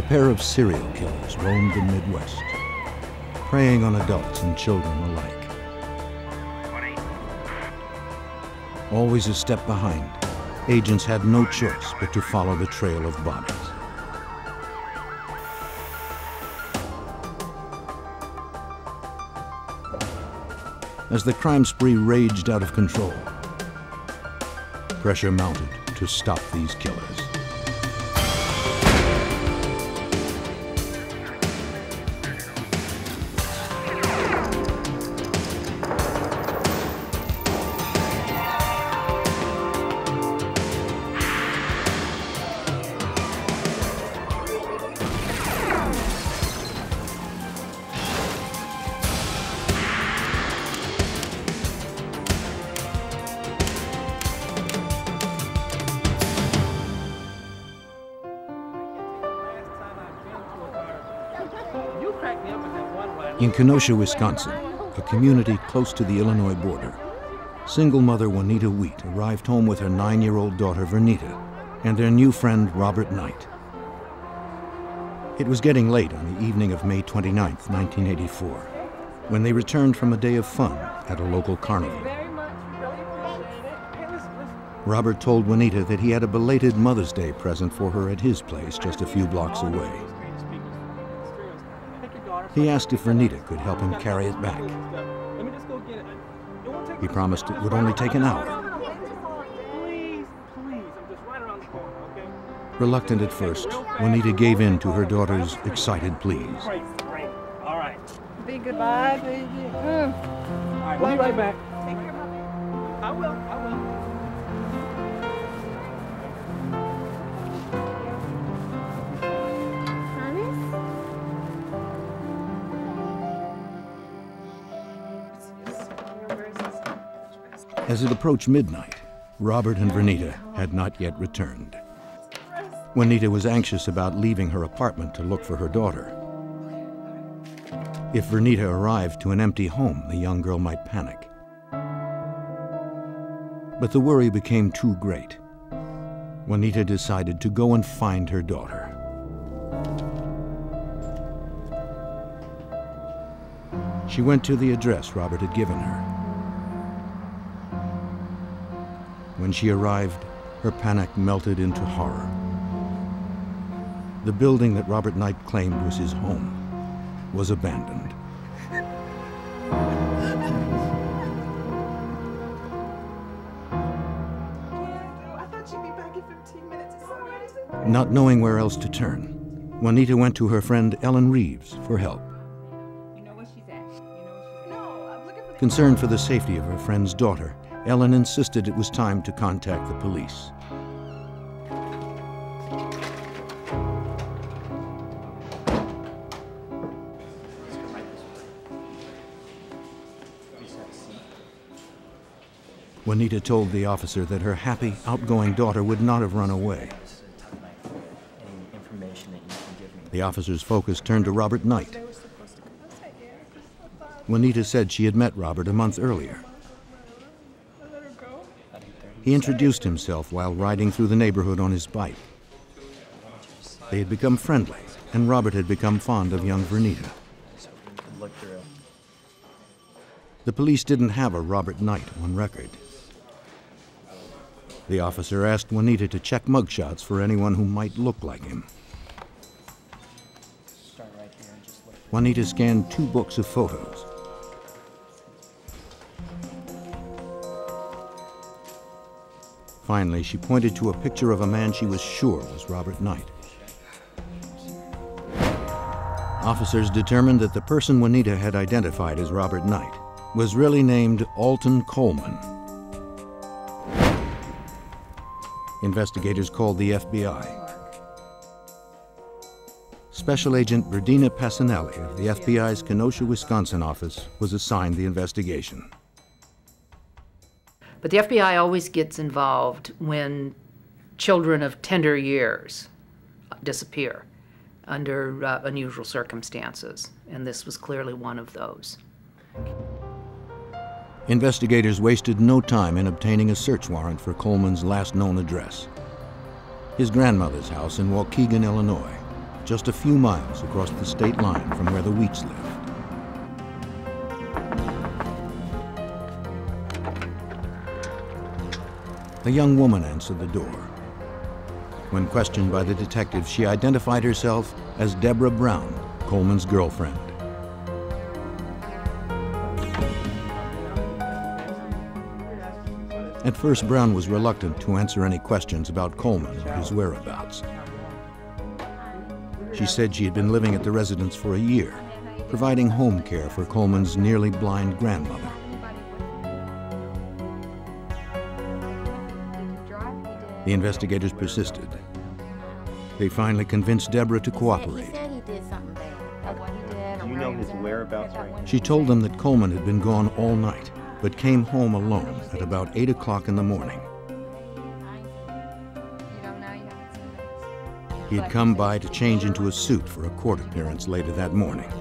A pair of serial killers roamed the Midwest, preying on adults and children alike. Always a step behind, agents had no choice but to follow the trail of bodies. As the crime spree raged out of control, pressure mounted to stop these killers. In Kenosha, Wisconsin, a community close to the Illinois border, single mother Juanita Wheat arrived home with her 9-year-old daughter Vernita and their new friend Robert Knight. It was getting late on the evening of May 29, 1984, when they returned from a day of fun at a local carnival. Robert told Juanita that he had a belated Mother's Day present for her at his place just a few blocks away. He asked if Vernita could help him carry it back. He promised it would only take an hour. Reluctant at first, Juanita gave in to her daughter's excited pleas. All right. Be goodbye, baby. All right, we'll be right back. Take care, Mommy. I will. As it approached midnight, Robert and Vernita had not yet returned. Juanita was anxious about leaving her apartment to look for her daughter. If Vernita arrived to an empty home, the young girl might panic. But the worry became too great. Juanita decided to go and find her daughter. She went to the address Robert had given her. When she arrived, her panic melted into horror. The building that Robert Knight claimed was his home was abandoned. Not knowing where else to turn, Juanita went to her friend Ellen Reeves for help. Concerned for the safety of her friend's daughter, Ellen insisted it was time to contact the police. Juanita told the officer that her happy, outgoing daughter would not have run away. The officer's focus turned to Robert Knight. Juanita said she had met Robert a month earlier. He introduced himself while riding through the neighborhood on his bike. They had become friendly, and Robert had become fond of young Vernita. The police didn't have a Robert Knight on record. The officer asked Juanita to check mugshots for anyone who might look like him. Juanita scanned 2 books of photos. Finally, she pointed to a picture of a man she was sure was Robert Knight. Officers determined that the person Juanita had identified as Robert Knight was really named Alton Coleman. Investigators called the FBI. Special Agent Verdina Passanelli of the FBI's Kenosha, Wisconsin office was assigned the investigation. But the FBI always gets involved when children of tender years disappear under unusual circumstances, and this was clearly one of those. Investigators wasted no time in obtaining a search warrant for Coleman's last known address, his grandmother's house in Waukegan, Illinois, just a few miles across the state line from where the Wheats lived. A young woman answered the door. When questioned by the detectives, she identified herself as Deborah Brown, Coleman's girlfriend. At first, Brown was reluctant to answer any questions about Coleman or his whereabouts. She said she had been living at the residence for a year, providing home care for Coleman's nearly blind grandmother. The investigators persisted. They finally convinced Deborah to cooperate. Do you know his whereabouts right now? She told them that Coleman had been gone all night, but came home alone at about 8 o'clock in the morning. He had come by to change into a suit for a court appearance later that morning.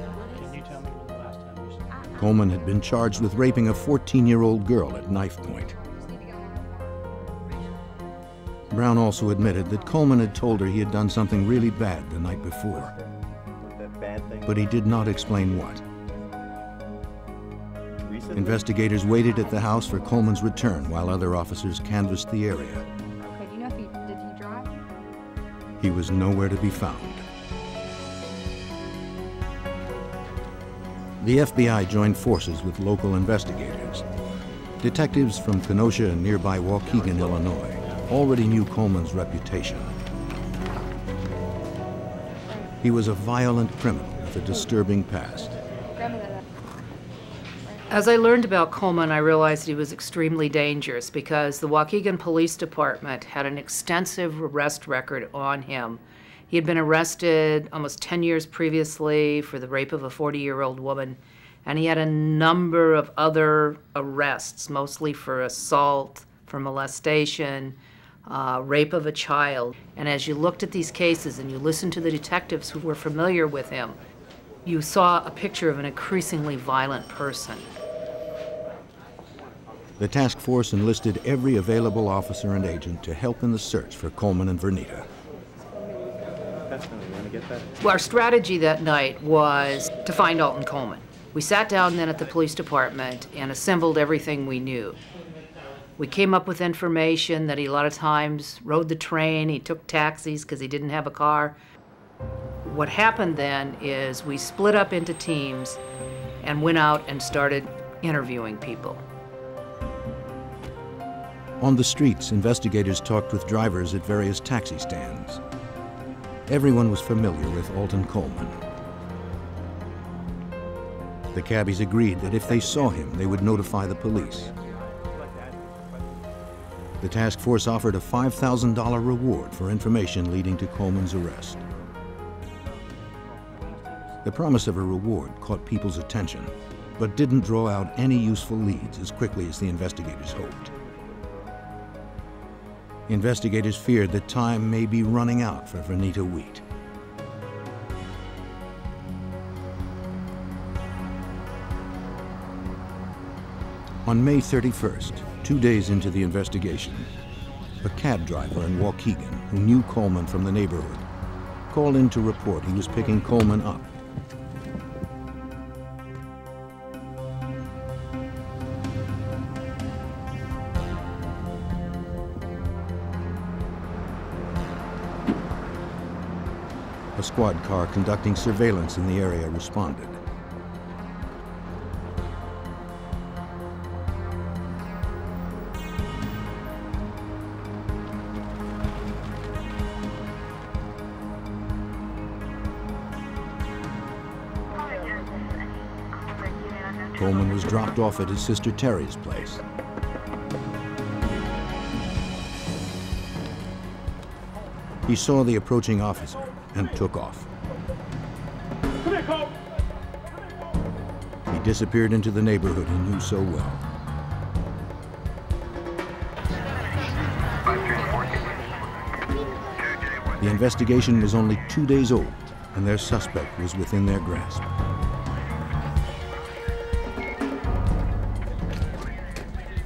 Coleman had been charged with raping a 14-year-old girl at knife point. Brown also admitted that Coleman had told her he had done something really bad the night before, but he did not explain what. Investigators waited at the house for Coleman's return while other officers canvassed the area. Okay, do you know if did he drive? He was nowhere to be found. The FBI joined forces with local investigators. Detectives from Kenosha and nearby Waukegan, Illinois, already knew Coleman's reputation. He was a violent criminal with a disturbing past. As I learned about Coleman, I realized he was extremely dangerous because the Waukegan Police Department had an extensive arrest record on him. He had been arrested almost 10 years previously for the rape of a 40-year-old woman, and he had a number of other arrests, mostly for assault, for molestation, rape of a child. And as you looked at these cases and you listened to the detectives who were familiar with him, you saw a picture of an increasingly violent person. The task force enlisted every available officer and agent to help in the search for Coleman and Vernita. Well, our strategy that night was to find Alton Coleman. We sat down then at the police department and assembled everything we knew. We came up with information that he a lot of times rode the train, he took taxis because he didn't have a car. What happened then is we split up into teams and went out and started interviewing people. On the streets, investigators talked with drivers at various taxi stands. Everyone was familiar with Alton Coleman. The cabbies agreed that if they saw him, they would notify the police. The task force offered a $5,000 reward for information leading to Coleman's arrest. The promise of a reward caught people's attention, but didn't draw out any useful leads as quickly as the investigators hoped. Investigators feared that time may be running out for Vernita Wheat. On May 31st, 2 days into the investigation, a cab driver in Waukegan who knew Coleman from the neighborhood called in to report he was picking Coleman up. A squad car conducting surveillance in the area responded. Coleman was dropped off at his sister Terry's place. He saw the approaching officer and took off. Come here, Cole. He disappeared into the neighborhood he knew so well. The investigation was only 2 days old, and their suspect was within their grasp.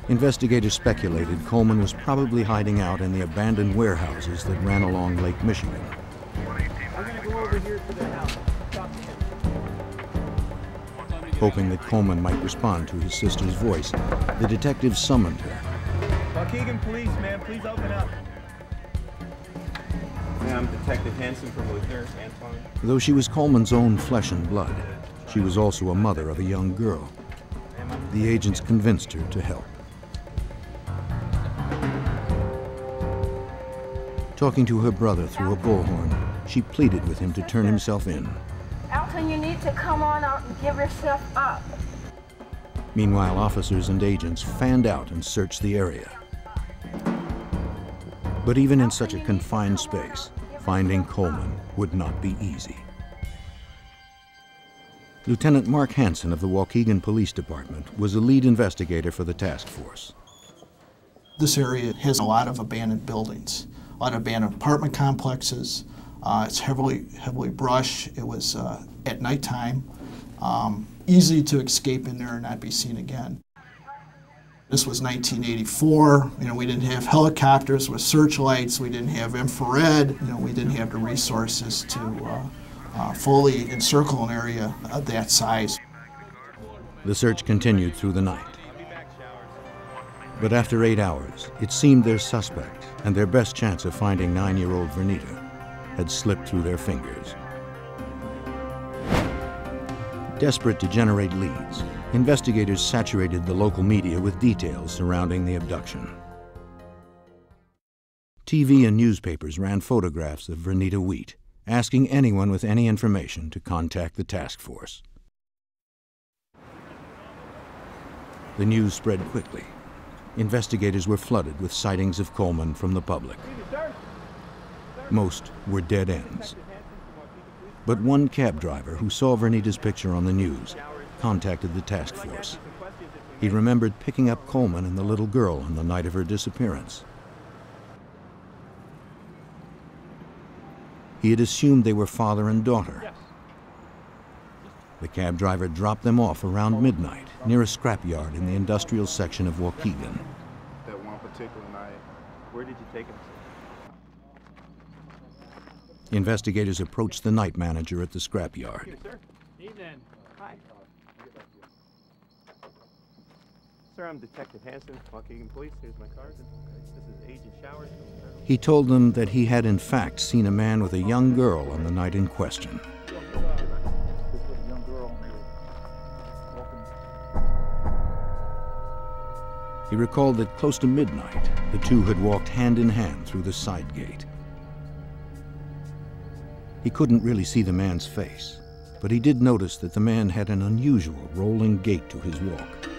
Investigators speculated Coleman was probably hiding out in the abandoned warehouses that ran along Lake Michigan. I'm going to go over here Hoping that Coleman might respond to his sister's voice, the detective summoned her. Waukegan Police, ma'am, please open up. I'm Detective Hanson from Luther, Antoine. Though she was Coleman's own flesh and blood, she was also a mother of a young girl. The agents convinced her to help. Talking to her brother through a bullhorn, she pleaded with him to turn himself in. Elton, you need to come on out and give yourself up. Meanwhile, officers and agents fanned out and searched the area. But even in such a confined space, finding Coleman would not be easy. Lieutenant Mark Hansen of the Waukegan Police Department was the lead investigator for the task force. This area has a lot of abandoned buildings, a lot of abandoned apartment complexes. It's heavily brushed. It was at nighttime, easy to escape in there and not be seen again. This was 1984. We didn't have helicopters with searchlights. We didn't have infrared. We didn't have the resources to fully encircle an area of that size. The search continued through the night. But after 8 hours, it seemed their suspect and their best chance of finding 9-year-old Vernita had slipped through their fingers. Desperate to generate leads, investigators saturated the local media with details surrounding the abduction. TV and newspapers ran photographs of Vernita Wheat, asking anyone with any information to contact the task force. The news spread quickly. Investigators were flooded with sightings of Coleman from the public. Most were dead ends. But one cab driver who saw Vernita's picture on the news contacted the task force. He remembered picking up Coleman and the little girl on the night of her disappearance. He had assumed they were father and daughter. The cab driver dropped them off around midnight near a scrapyard in the industrial section of Waukegan. That one particular night, where did you take him to? Investigators approached the night manager at the scrapyard. Evening. Hi. Sir, I'm Detective Hanson, Waukegan Police. Here's my card. This is Agent Showers. He told them that he had in fact seen a man with a young girl on the night in question. He recalled that close to midnight, the two had walked hand in hand through the side gate. He couldn't really see the man's face, but he did notice that the man had an unusual rolling gait to his walk,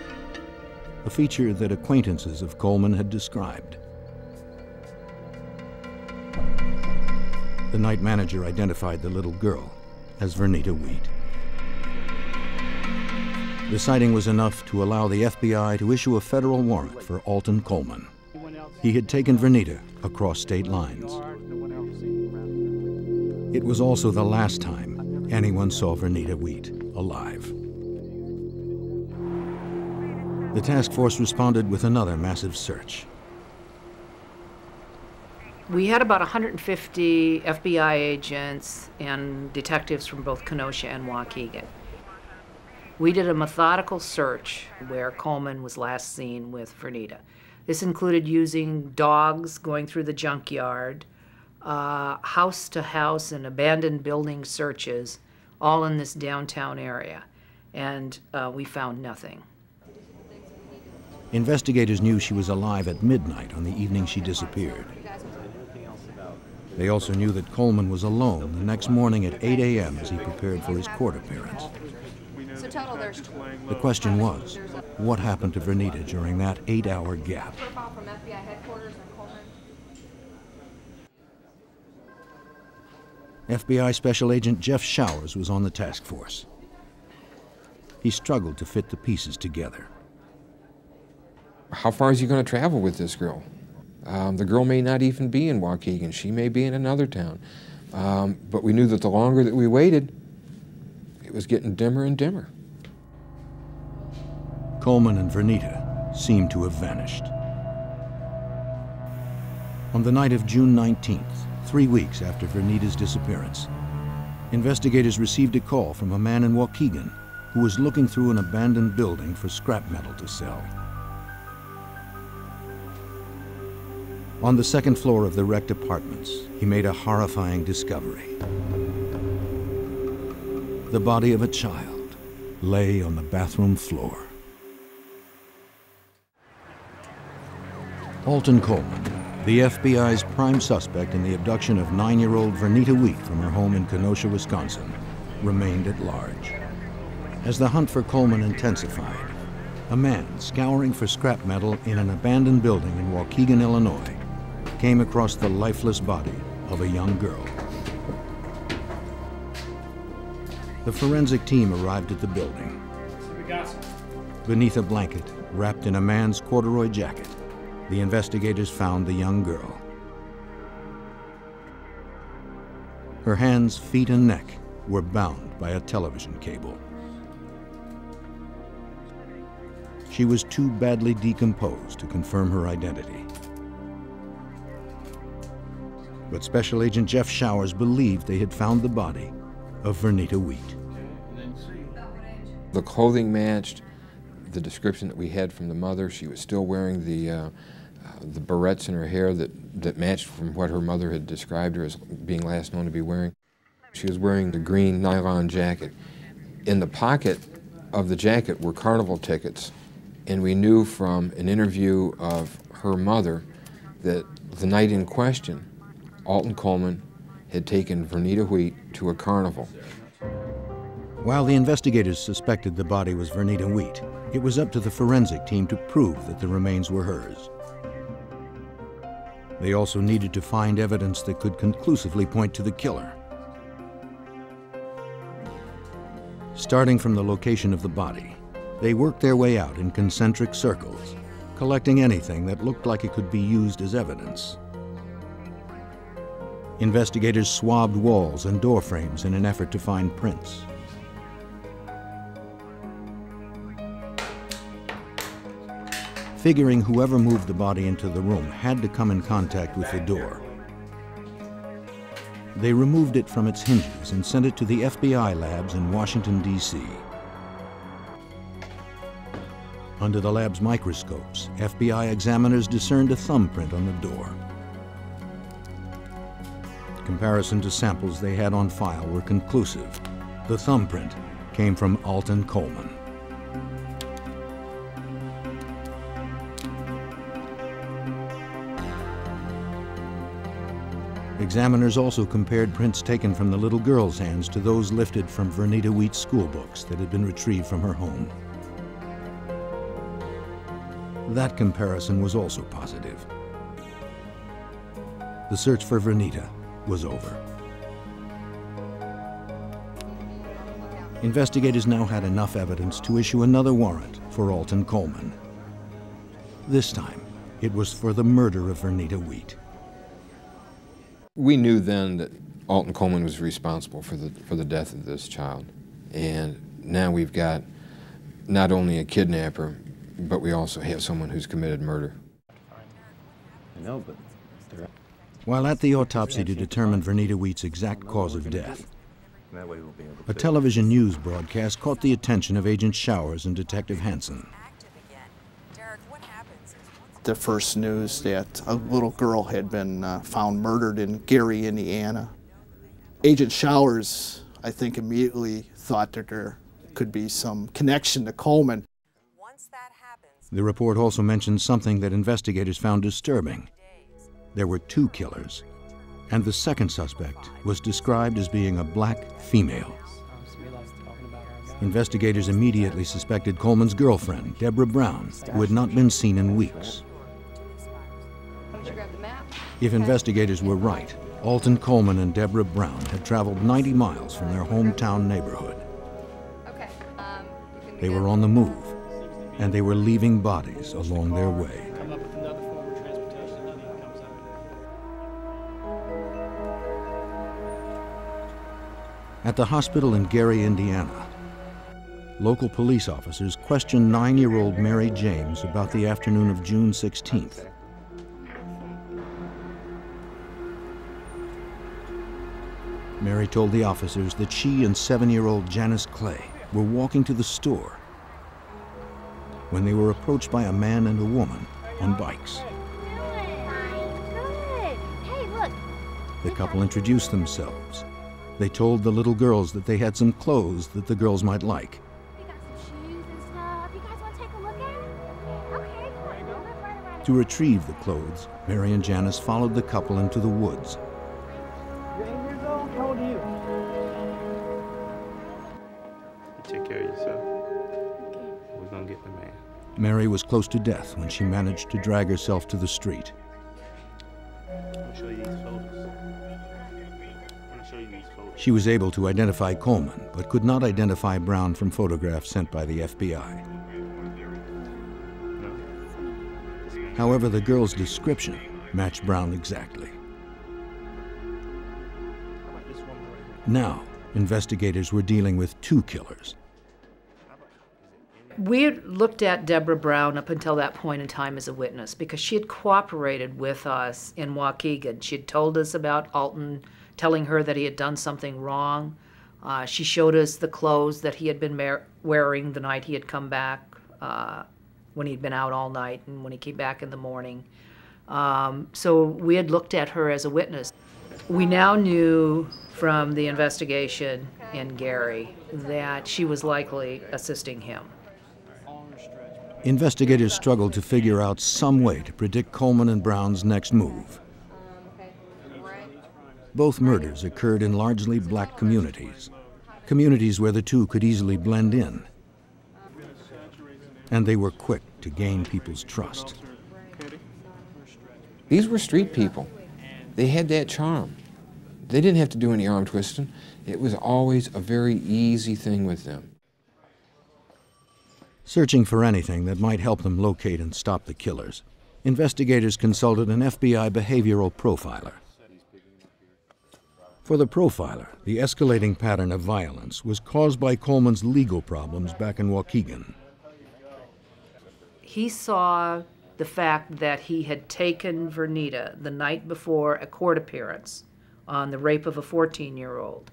a feature that acquaintances of Coleman had described. The night manager identified the little girl as Vernita Wheat. The sighting was enough to allow the FBI to issue a federal warrant for Alton Coleman. He had taken Vernita across state lines. It was also the last time anyone saw Vernita Wheat alive. The task force responded with another massive search. We had about 150 FBI agents and detectives from both Kenosha and Waukegan. We did a methodical search where Coleman was last seen with Vernita. This included using dogs going through the junkyard, house-to-house and abandoned building searches, all in this downtown area, and we found nothing. Investigators knew she was alive at midnight on the evening she disappeared. They also knew that Coleman was alone the next morning at 8 a.m. as he prepared for his court appearance. So total there's The question was, what happened to Vernita during that 8-hour gap? profile from FBI headquarters in Coleman. FBI Special Agent Jeff Showers was on the task force. He struggled to fit the pieces together. How far is he going to travel with this girl? The girl may not even be in Waukegan. She may be in another town. But we knew that the longer that we waited, it was getting dimmer and dimmer. Coleman and Vernita seemed to have vanished. On the night of June 19th, 3 weeks after Vernita's disappearance, investigators received a call from a man in Waukegan who was looking through an abandoned building for scrap metal to sell. On the second floor of the wrecked apartments, he made a horrifying discovery. The body of a child lay on the bathroom floor. Alton Coleman, the FBI's prime suspect in the abduction of 9-year-old Vernita Wheat from her home in Kenosha, Wisconsin, remained at large. As the hunt for Coleman intensified, a man scouring for scrap metal in an abandoned building in Waukegan, Illinois, came across the lifeless body of a young girl. The forensic team arrived at the building. Beneath a blanket, wrapped in a man's corduroy jacket, the investigators found the young girl. Her hands, feet, and neck were bound by a television cable. She was too badly decomposed to confirm her identity. But Special Agent Jeff Showers believed they had found the body of Vernita Wheat. The clothing matched the description that we had from the mother. She was still wearing the barrettes in her hair that matched from what her mother had described her as being last known to be wearing. She was wearing the green nylon jacket. In the pocket of the jacket were carnival tickets, and we knew from an interview of her mother that the night in question, Alton Coleman had taken Vernita Wheat to a carnival. While the investigators suspected the body was Vernita Wheat, it was up to the forensic team to prove that the remains were hers. They also needed to find evidence that could conclusively point to the killer. Starting from the location of the body, they worked their way out in concentric circles, collecting anything that looked like it could be used as evidence. Investigators swabbed walls and door frames in an effort to find prints. Figuring whoever moved the body into the room had to come in contact with the door, they removed it from its hinges and sent it to the FBI labs in Washington, D.C. Under the lab's microscopes, FBI examiners discerned a thumbprint on the door. Comparison to samples they had on file were conclusive. The thumbprint came from Alton Coleman. Examiners also compared prints taken from the little girl's hands to those lifted from Vernita Wheat's school books that had been retrieved from her home. That comparison was also positive. The search for Vernita was over. Investigators now had enough evidence to issue another warrant for Alton Coleman. This time, it was for the murder of Vernita Wheat. We knew then that Alton Coleman was responsible for the death of this child. And now we've got not only a kidnapper, but we also have someone who's committed murder. I know, but While at the autopsy to determine Vernita Wheat's exact cause of death, a television news broadcast caught the attention of Agent Showers and Detective Hansen. The first news that a little girl had been found murdered in Gary, Indiana. Agent Showers, I think, immediately thought that there could be some connection to Coleman. The report also mentioned something that investigators found disturbing. There were two killers, and the second suspect was described as being a black female. Investigators immediately suspected Coleman's girlfriend, Deborah Brown, who had not been seen in weeks. If investigators were right, Alton Coleman and Deborah Brown had traveled 90 miles from their hometown neighborhood. They were on the move, and they were leaving bodies along their way. At the hospital in Gary, Indiana, local police officers questioned 9-year-old Mary James about the afternoon of June 16th. Mary told the officers that she and 7-year-old Janice Clay were walking to the store when they were approached by a man and a woman on bikes. Good. Hey, look. The couple introduced themselves. They told the little girls that they had some clothes that the girls might like. We got some shoes and stuff. You guys want to take a look at it? Okay, come on. We'll live right around To retrieve the clothes, Mary and Janice followed the couple into the woods. You're 8 years old? How old are you? You take care of yourself. We're gonna get the man. Mary was close to death when she managed to drag herself to the street. I'll show you these photos. I'll show you these photos. She was able to identify Coleman, but could not identify Brown from photographs sent by the FBI. However, the girl's description matched Brown exactly. Now, investigators were dealing with two killers. We had looked at Deborah Brown up until that point in time as a witness because she had cooperated with us in Waukegan. She had told us about Alton telling her that he had done something wrong. She showed us the clothes that he had been wearing the night he had come back, when he'd been out all night and when he came back in the morning. So we had looked at her as a witness. We now knew from the investigation in Gary that she was likely assisting him. Investigators struggled to figure out some way to predict Coleman and Brown's next move. Both murders occurred in largely black communities, communities where the two could easily blend in. And they were quick to gain people's trust. These were street people. They had that charm. They didn't have to do any arm twisting. It was always a very easy thing with them. Searching for anything that might help them locate and stop the killers, investigators consulted an FBI behavioral profiler. For the profiler, the escalating pattern of violence was caused by Coleman's legal problems back in Waukegan. He saw the fact that he had taken Vernita the night before a court appearance on the rape of a 14-year-old,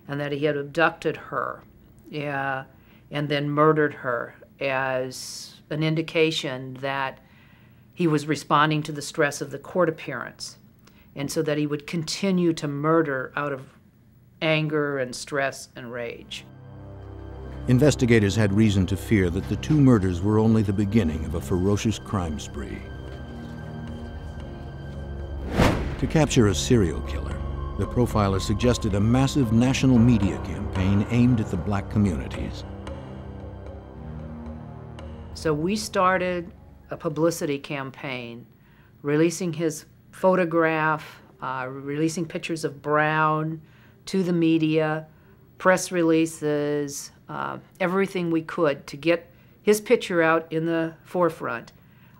and that he had abducted her and then murdered her as an indication that he was responding to the stress of the court appearance, and so that he would continue to murder out of anger and stress and rage. Investigators had reason to fear that the two murders were only the beginning of a ferocious crime spree. To capture a serial killer, the profiler suggested a massive national media campaign aimed at the black communities. So we started a publicity campaign, releasing his photograph, releasing pictures of Brown to the media, press releases, everything we could to get his picture out in the forefront.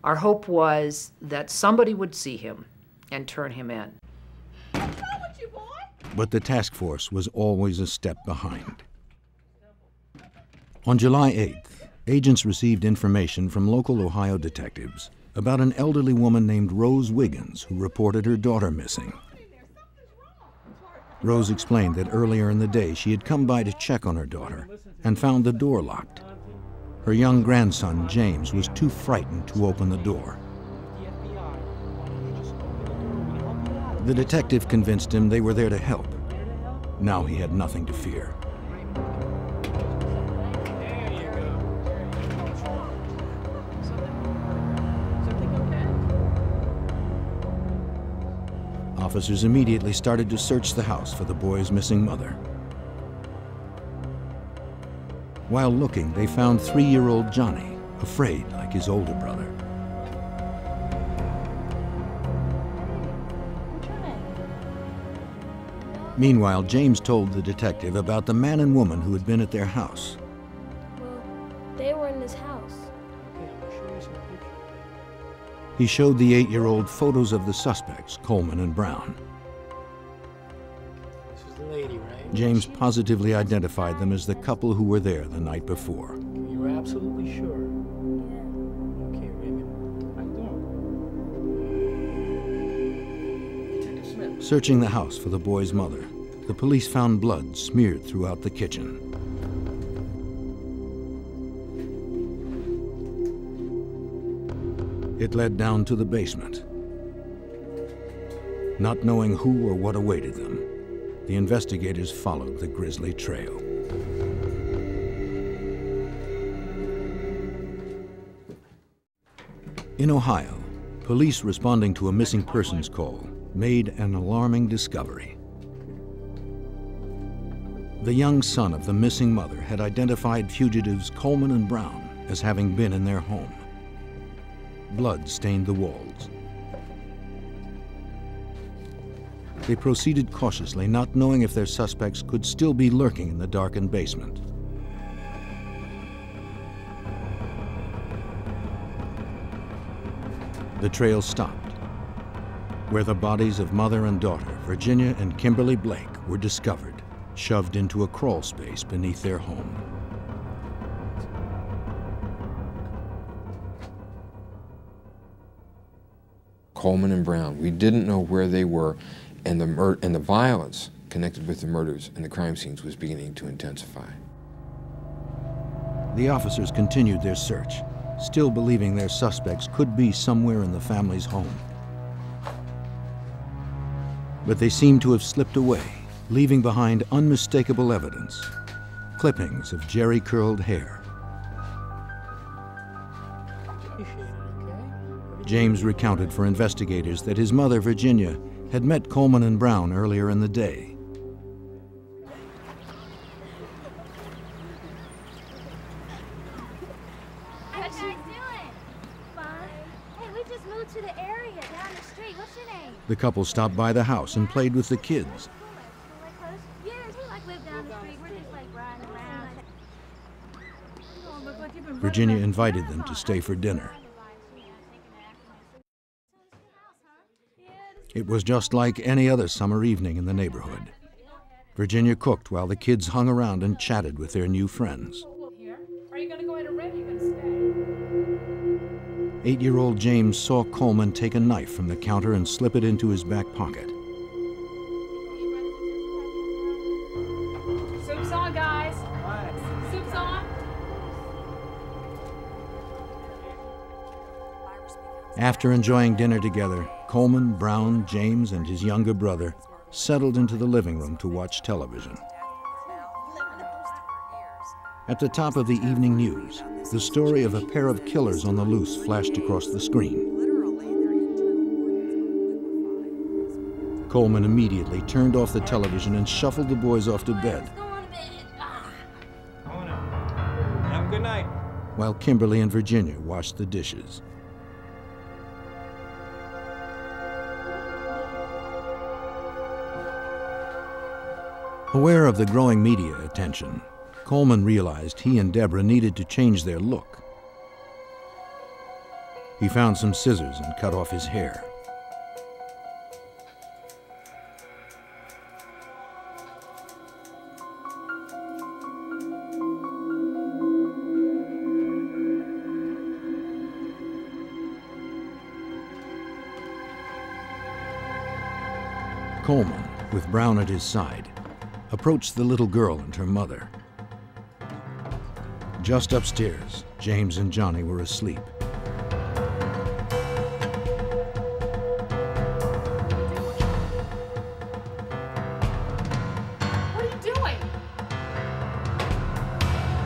Our hope was that somebody would see him and turn him in. But the task force was always a step behind. On July 8th, agents received information from local Ohio detectives about an elderly woman named Rose Wiggins who reported her daughter missing. Rose explained that earlier in the day she had come by to check on her daughter and found the door locked. Her young grandson, James, was too frightened to open the door. The detective convinced him they were there to help. Now he had nothing to fear. Officers immediately started to search the house for the boy's missing mother. While looking, they found 3-year-old Johnny, afraid like his older brother. Meanwhile, James told the detective about the man and woman who had been at their house. Well, they were in this house. He showed the 8-year-old photos of the suspects, Coleman and Brown. This is the lady, right? James positively identified them as the couple who were there the night before. You're absolutely sure? Okay, Raymond. I'm doing. Searching the house for the boy's mother, the police found blood smeared throughout the kitchen. It led down to the basement. Not knowing who or what awaited them, the investigators followed the grisly trail. In Ohio, police responding to a missing persons call made an alarming discovery. The young son of the missing mother had identified fugitives Coleman and Brown as having been in their home. Blood stained the walls. They proceeded cautiously, not knowing if their suspects could still be lurking in the darkened basement. The trail stopped, where the bodies of mother and daughter, Virginia and Kimberly Blake, were discovered, shoved into a crawl space beneath their home. Coleman and Brown, we didn't know where they were, and the violence connected with the murders and the crime scenes was beginning to intensify. The officers continued their search, still believing their suspects could be somewhere in the family's home. But they seemed to have slipped away, leaving behind unmistakable evidence, clippings of jerry-curled hair. James recounted for investigators that his mother, Virginia, had met Coleman and Brown earlier in the day. What you guys doing? Fun. Hey, we just moved to the area down the street. What's your name? The couple stopped by the house and played with the kids. Yes, we like live down the street. We're just like riding around. Virginia invited them to stay for dinner. It was just like any other summer evening in the neighborhood. Virginia cooked while the kids hung around and chatted with their new friends. Are you going to go in a ring? Are you going to stay? 8-year-old James saw Coleman take a knife from the counter and slip it into his back pocket. Soup's on, guys. Soup's on. After enjoying dinner together, Coleman, Brown, James, and his younger brother settled into the living room to watch television. At the top of the evening news, the story of a pair of killers on the loose flashed across the screen. Coleman immediately turned off the television and shuffled the boys off to bed, Have a good night. while Kimberly and Virginia washed the dishes. Aware of the growing media attention, Coleman realized he and Deborah needed to change their look. He found some scissors and cut off his hair. Coleman, with Brown at his side, approached the little girl and her mother. Just upstairs, James and Johnny were asleep. What are you doing?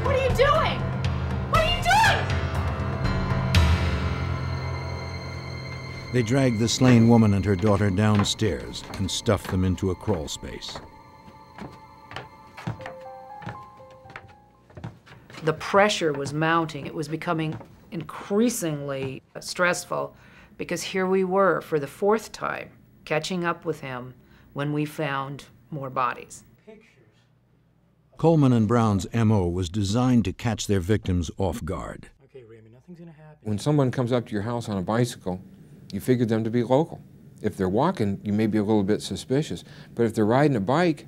What are you doing? What are you doing? They dragged the slain woman and her daughter downstairs and stuffed them into a crawl space. The pressure was mounting. It was becoming increasingly stressful because here we were for the 4th time catching up with him when we found more bodies. Coleman and Brown's MO was designed to catch their victims off guard. Okay, Raymond, nothing's gonna happen. When someone comes up to your house on a bicycle, you figure them to be local. If they're walking, you may be a little bit suspicious. But if they're riding a bike,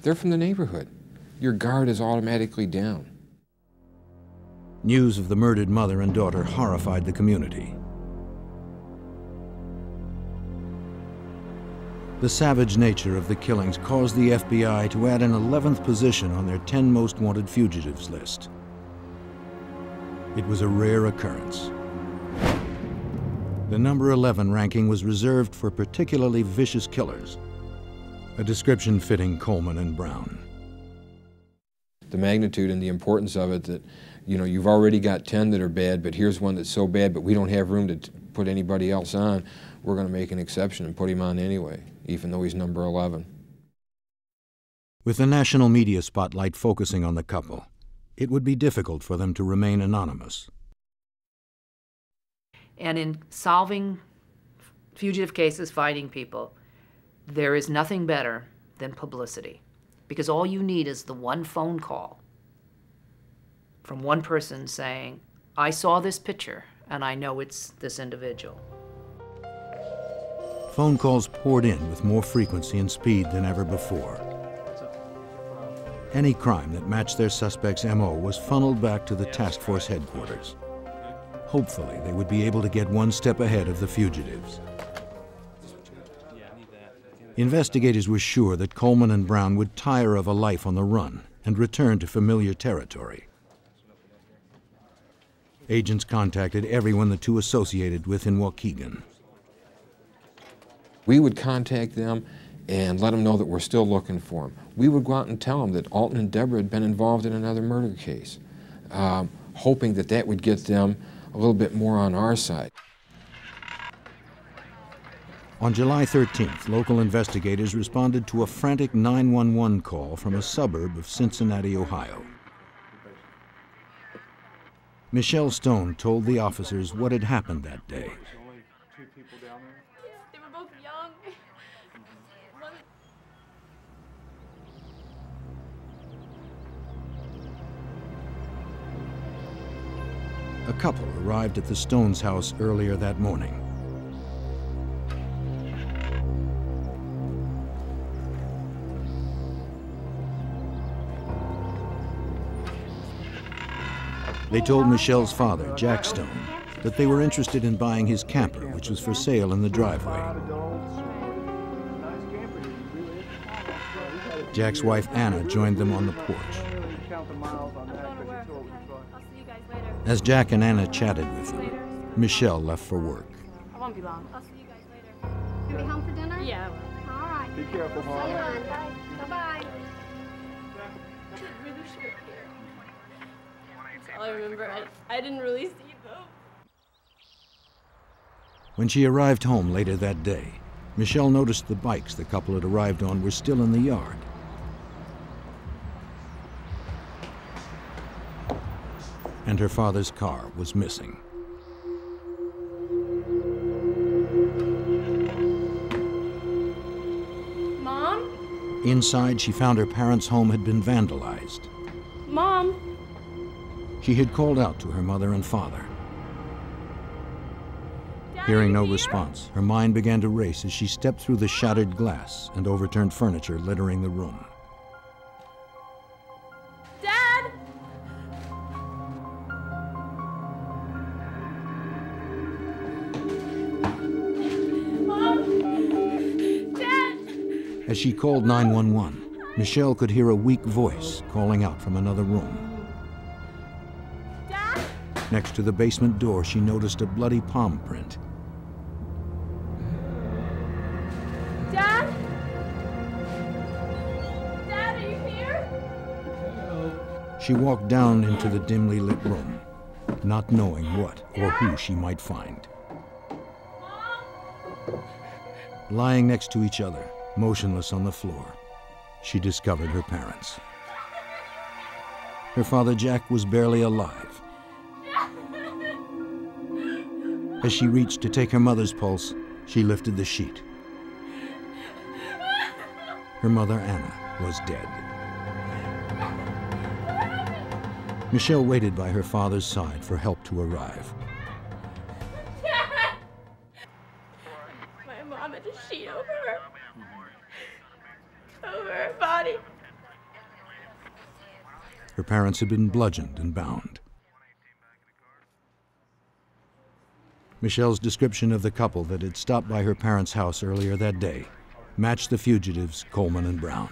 they're from the neighborhood. Your guard is automatically down. News of the murdered mother and daughter horrified the community. The savage nature of the killings caused the FBI to add an 11th position on their 10 most wanted fugitives list. It was a rare occurrence. The number 11 ranking was reserved for particularly vicious killers, a description fitting Coleman and Brown. The magnitude and the importance of it, that, you know, you've already got 10 that are bad, but here's one that's so bad, but we don't have room to put anybody else on. We're going to make an exception and put him on anyway, even though he's number 11. With the national media spotlight focusing on the couple, it would be difficult for them to remain anonymous. And in solving fugitive cases, finding people, there is nothing better than publicity, because all you need is the one phone call from one person saying, I saw this picture and I know it's this individual. Phone calls poured in with more frequency and speed than ever before. Any crime that matched their suspect's MO was funneled back to the task force headquarters. Hopefully, they would be able to get one step ahead of the fugitives. Investigators were sure that Coleman and Brown would tire of a life on the run and return to familiar territory. Agents contacted everyone the two associated with in Waukegan. We would contact them and let them know that we're still looking for them. We would go out and tell them that Alton and Deborah had been involved in another murder case, hoping that that would get them a little bit more on our side. On July 13th, local investigators responded to a frantic 911 call from a suburb of Cincinnati, Ohio. Michelle Stone told the officers what had happened that day. They were both young. A couple arrived at the Stones' house earlier that morning. They told Michelle's father, Jack Stone, that they were interested in buying his camper, which was for sale in the driveway. Jack's wife, Anna, joined them on the porch. As Jack and Anna chatted with them, Michelle left for work. I won't be long. I'll see you guys later. You be home for dinner? Yeah, I will. All right. Be careful, See Mom. you on. Bye-bye. Really short here. That's all I remember. I didn't really see them. When she arrived home later that day, Michelle noticed the bikes the couple had arrived on were still in the yard. And her father's car was missing. Mom? Inside, she found her parents' home had been vandalized. Mom? She had called out to her mother and father. Dad, Hearing no are you here? response, her mind began to race as she stepped through the shattered glass and overturned furniture littering the room. Dad? Mom? Dad? As she called 911, Michelle could hear a weak voice calling out from another room. Dad? Next to the basement door, she noticed a bloody palm print. Dad? Dad, are you here? She walked down into the dimly lit room, not knowing what or who she might find. Lying next to each other, motionless on the floor, she discovered her parents. Her father, Jack, was barely alive. As she reached to take her mother's pulse, she lifted the sheet. Her mother, Anna, was dead. Michelle waited by her father's side for help to arrive. My mom had a sheet over her body. Her parents had been bludgeoned and bound. Michelle's description of the couple that had stopped by her parents' house earlier that day matched the fugitives, Coleman and Brown.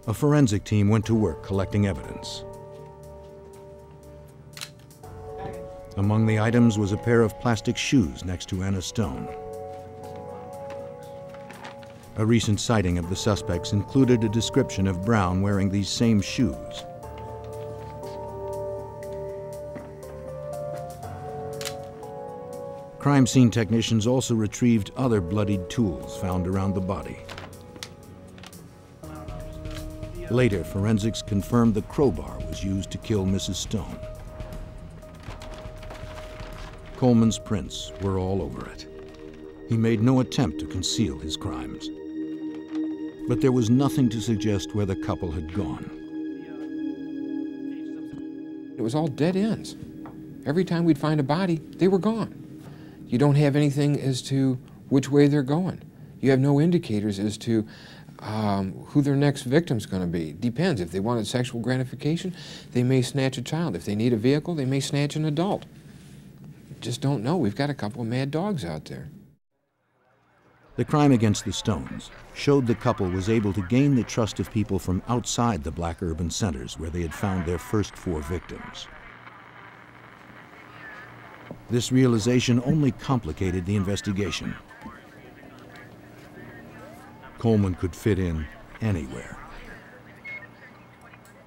A forensic team went to work collecting evidence. Among the items was a pair of plastic shoes next to Anna Stone. A recent sighting of the suspects included a description of Brown wearing these same shoes. Crime scene technicians also retrieved other bloodied tools found around the body. Later, forensics confirmed the crowbar was used to kill Mrs. Stone. Coleman's prints were all over it. He made no attempt to conceal his crimes. But there was nothing to suggest where the couple had gone. It was all dead ends. Every time we'd find a body, they were gone. You don't have anything as to which way they're going. You have no indicators as to who their next victim's going to be. Depends. If they wanted sexual gratification, they may snatch a child. If they need a vehicle, they may snatch an adult. Just don't know. We've got a couple of mad dogs out there. The crime against the Stones showed the couple was able to gain the trust of people from outside the black urban centers where they had found their first 4 victims. This realization only complicated the investigation. Coleman could fit in anywhere.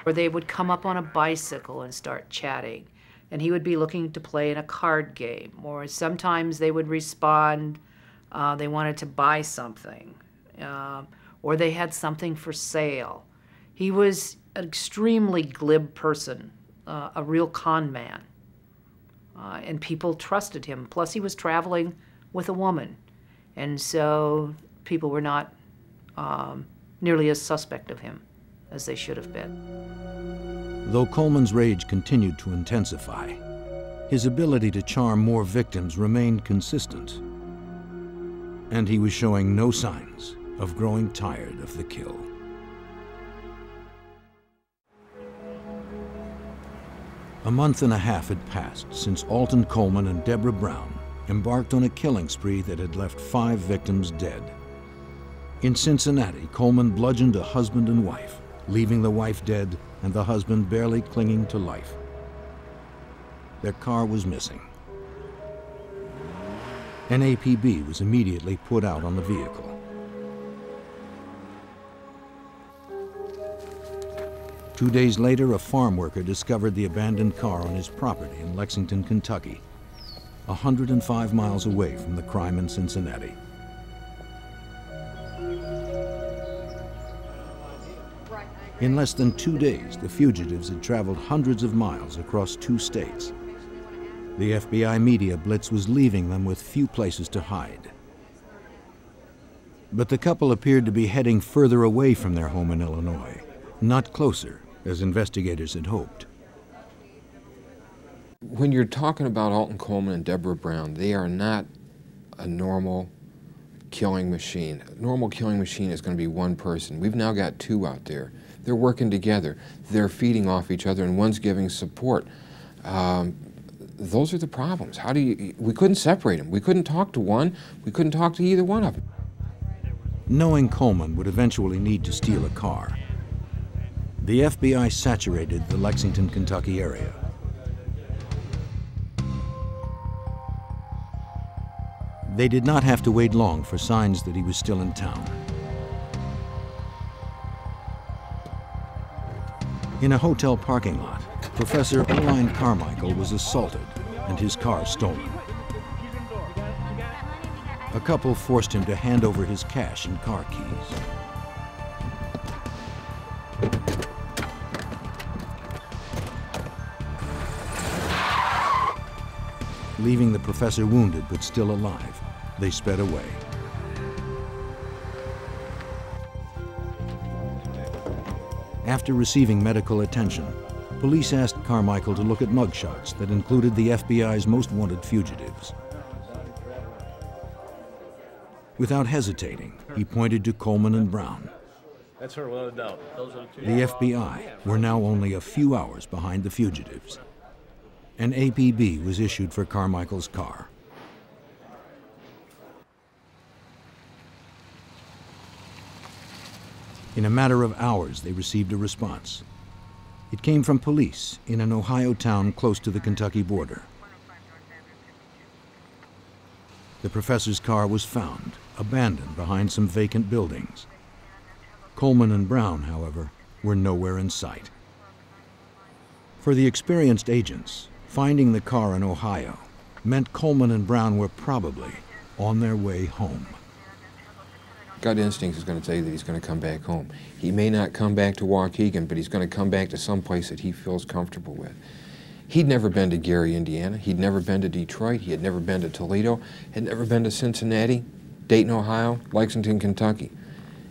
Or they would come up on a bicycle and start chatting, and he would be looking to play in a card game. Or sometimes they would respond, they wanted to buy something, or they had something for sale. He was an extremely glib person, a real con man, and people trusted him. Plus he was traveling with a woman, and so people were not nearly as suspect of him as they should have been. Though Coleman's rage continued to intensify, his ability to charm more victims remained consistent, and he was showing no signs of growing tired of the kill. A month and a half had passed since Alton Coleman and Deborah Brown embarked on a killing spree that had left 5 victims dead. In Cincinnati, Coleman bludgeoned a husband and wife, leaving the wife dead and the husband barely clinging to life. Their car was missing. An APB was immediately put out on the vehicle. Two days later, a farm worker discovered the abandoned car on his property in Lexington, Kentucky, 105 miles away from the crime in Cincinnati. In less than 2 days, the fugitives had traveled hundreds of miles across 2 states. The FBI media blitz was leaving them with few places to hide. But the couple appeared to be heading further away from their home in Illinois, not closer, as investigators had hoped. When you're talking about Alton Coleman and Deborah Brown, they are not a normal killing machine. A normal killing machine is going to be one person. We've now got 2 out there. They're working together. They're feeding off each other, and one's giving support. Those are the problems. How do you? We couldn't separate them. We couldn't talk to one. We couldn't talk to either one of them. Knowing Coleman would eventually need to steal a car, the FBI saturated the Lexington, Kentucky area. They did not have to wait long for signs that he was still in town. In a hotel parking lot, Professor Erline Carmichael was assaulted and his car stolen. A couple forced him to hand over his cash and car keys. Leaving the professor wounded but still alive, they sped away. After receiving medical attention, police asked Carmichael to look at mugshots that included the FBI's most wanted fugitives. Without hesitating, he pointed to Coleman and Brown. That's her, without a doubt. Those are the 2. The FBI were now only a few hours behind the fugitives. An APB was issued for Carmichael's car. In a matter of hours, they received a response. It came from police in an Ohio town close to the Kentucky border. the professor's car was found, abandoned behind some vacant buildings. Coleman and Brown, however, were nowhere in sight. For the experienced agents, finding the car in Ohio meant Coleman and Brown were probably on their way home. Gut instinct is going to tell you that he's going to come back home. He may not come back to Waukegan, but he's going to come back to some place that he feels comfortable with. He'd never been to Gary, Indiana. He'd never been to Detroit. He had never been to Toledo. Had never been to Cincinnati, Dayton, Ohio, Lexington, Kentucky.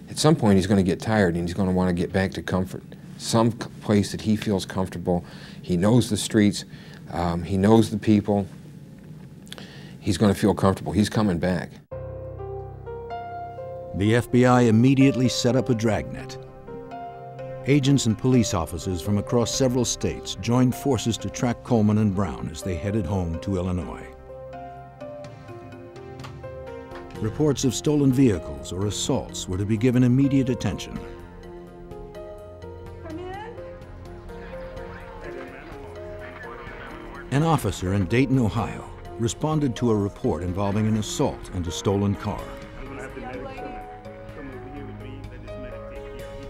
At some point, he's going to get tired and he's going to want to get back to comfort. Some place that he feels comfortable. He knows the streets. He knows the people. He's going to feel comfortable. He's coming back. The FBI immediately set up a dragnet. Agents and police officers from across several states joined forces to track Coleman and Brown as they headed home to Illinois. Reports of stolen vehicles or assaults were to be given immediate attention. An officer in Dayton, Ohio, responded to a report involving an assault and a stolen car.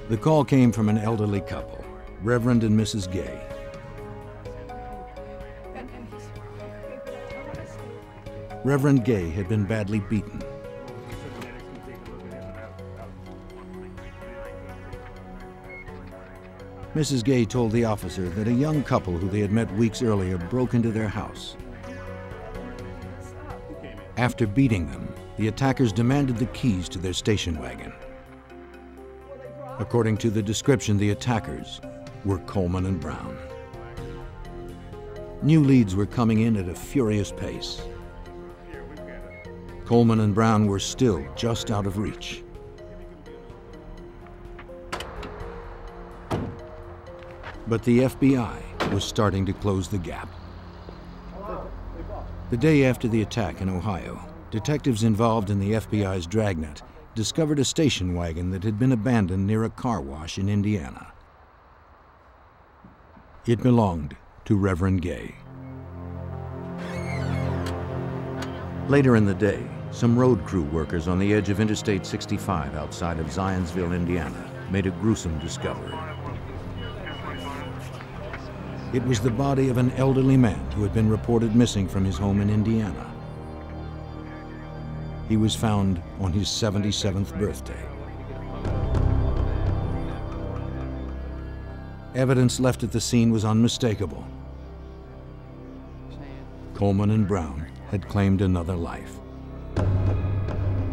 The call came from an elderly couple, Reverend and Mrs. Gay. Reverend Gay had been badly beaten. Mrs. Gay told the officer that a young couple who they had met weeks earlier broke into their house. After beating them, the attackers demanded the keys to their station wagon. According to the description, the attackers were Coleman and Brown. New leads were coming in at a furious pace. Coleman and Brown were still just out of reach. But the FBI was starting to close the gap. The day after the attack in Ohio, detectives involved in the FBI's dragnet discovered a station wagon that had been abandoned near a car wash in Indiana. It belonged to Reverend Gay. Later in the day, some road crew workers on the edge of Interstate 65 outside of Zionsville, Indiana, made a gruesome discovery. It was the body of an elderly man who had been reported missing from his home in Indiana. He was found on his 77th birthday. Evidence left at the scene was unmistakable. Coleman and Brown had claimed another life.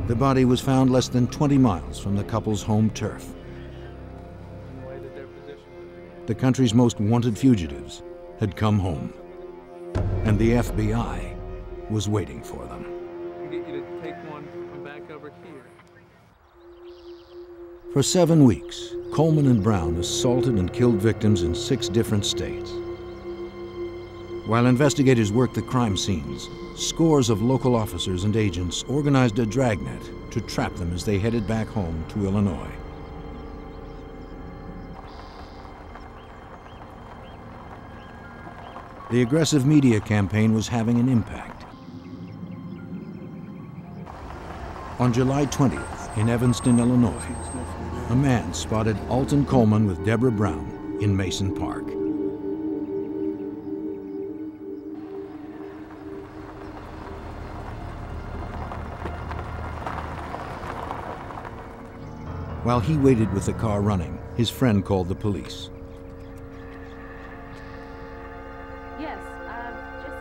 The body was found less than 20 miles from the couple's home turf. The country's most wanted fugitives had come home, and the FBI was waiting for them. For 7 weeks, Coleman and Brown assaulted and killed victims in 6 different states. While investigators worked the crime scenes, scores of local officers and agents organized a dragnet to trap them as they headed back home to Illinois. The aggressive media campaign was having an impact. On July 20th, in Evanston, Illinois, a man spotted Alton Coleman with Deborah Brown in Mason Park. While he waited with the car running, his friend called the police.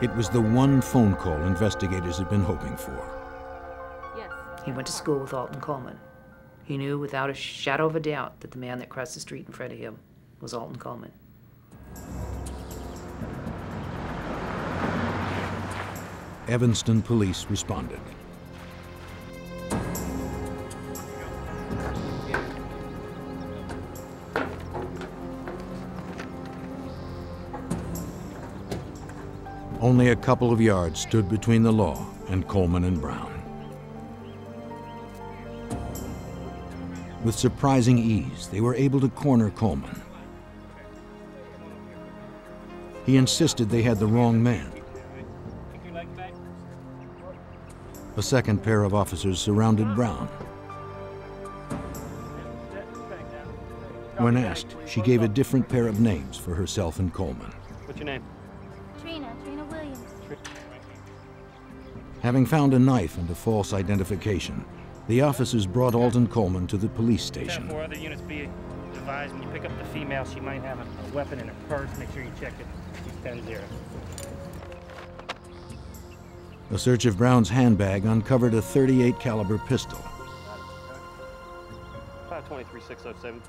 It was the one phone call investigators had been hoping for. Yes. He went to school with Alton Coleman. He knew without a shadow of a doubt that the man that crossed the street in front of him was Alton Coleman. Evanston police responded. Only a couple of yards stood between the law and Coleman and Brown. With surprising ease, they were able to corner Coleman. He insisted they had the wrong man. A second pair of officers surrounded Brown. When asked, she gave a different pair of names for herself and Coleman. What's your name? Trina Williams. Having found a knife and a false identification, the officers brought Alton Coleman to the police station. 4 other units be advised when you pick up the female, she might have a weapon in her purse. Make sure you check it. She's 10-0. A search of Brown's handbag uncovered a .38 caliber pistol. 523-607.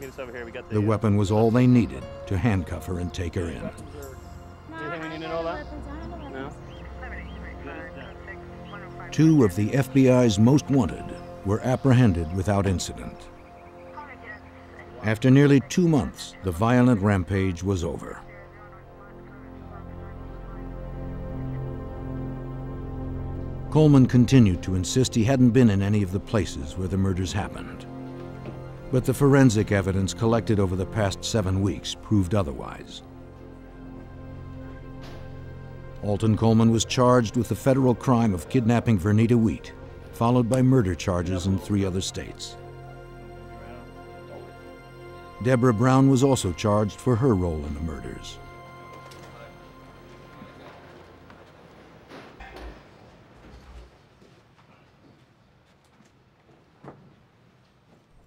Get us over here. We got The weapon was all they needed to handcuff her and take her in. Anything we need to know about? No. 2 of the FBI's most wanted were apprehended without incident. After nearly 2 months, the violent rampage was over. Coleman continued to insist he hadn't been in any of the places where the murders happened. But the forensic evidence collected over the past 7 weeks proved otherwise. Alton Coleman was charged with the federal crime of kidnapping Vernita Wheat, followed by murder charges in 3 other states. Deborah Brown was also charged for her role in the murders.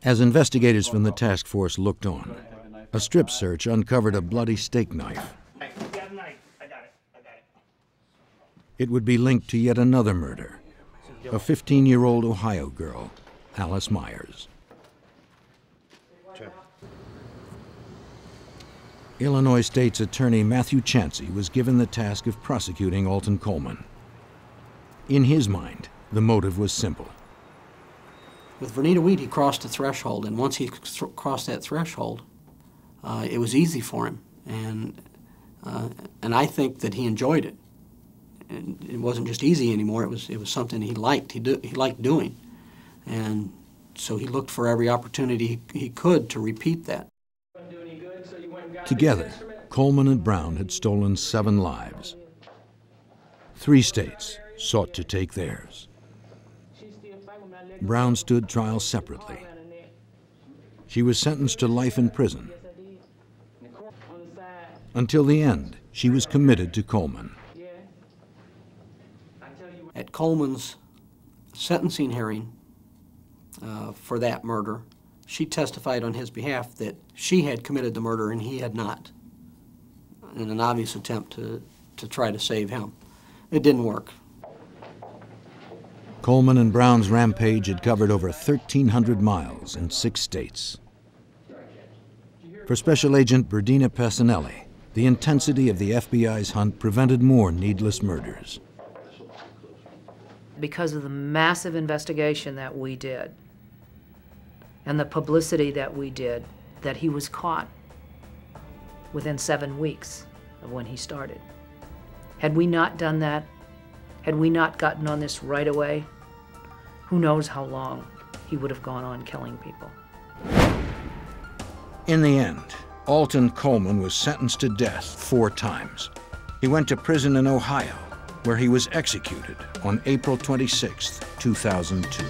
As investigators from the task force looked on, a strip search uncovered a bloody steak knife. It would be linked to yet another murder, a 15-year-old Ohio girl, Alice Myers. Illinois State's Attorney Matthew Chansey was given the task of prosecuting Alton Coleman. In his mind, the motive was simple. With Vernita Wheat, he crossed a threshold, and once he crossed that threshold, it was easy for him, and I think that he enjoyed it. And it wasn't just easy anymore; it was something he liked. He liked doing, and so he looked for every opportunity he could to repeat that. Together, Coleman and Brown had stolen 7 lives. 3 states sought to take theirs. Brown stood trial separately. She was sentenced to life in prison. Until the end, she was committed to Coleman. At Coleman's sentencing hearing for that murder, she testified on his behalf that she had committed the murder and he had not, in an obvious attempt to try to save him. It didn't work. Coleman and Brown's rampage had covered over 1,300 miles in 6 states. For Special Agent Berdina Passanelli, the intensity of the FBI's hunt prevented more needless murders. Because of the massive investigation that we did and the publicity that we did, that he was caught within 7 weeks of when he started. Had we not done that, had we not gotten on this right away, who knows how long he would have gone on killing people. In the end, Alton Coleman was sentenced to death 4 times. He went to prison in Ohio, where he was executed on April 26, 2002.